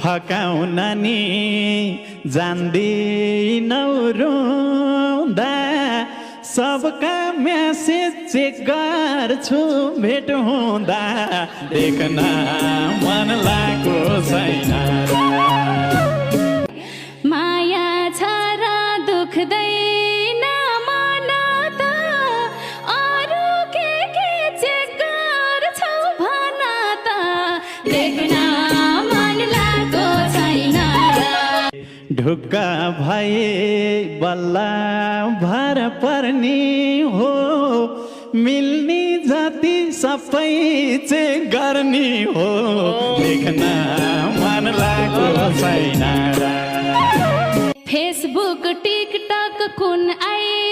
फकाउन नि जान्दिनौ रुँदा सबका message check गर्छु भेट हुँदा देख्न मन लागेको छैन माया छ र दुख्दैन मन त अरू के चेक गर्छौ भन त देख्न मन लागेको छैन ढुक्क भए बल्ल भर पर्ने हो मिल्ने जति सबै चेक गर्ने हो देख्न मन लागेको छैन फेसबुक टिकटक कुन आइ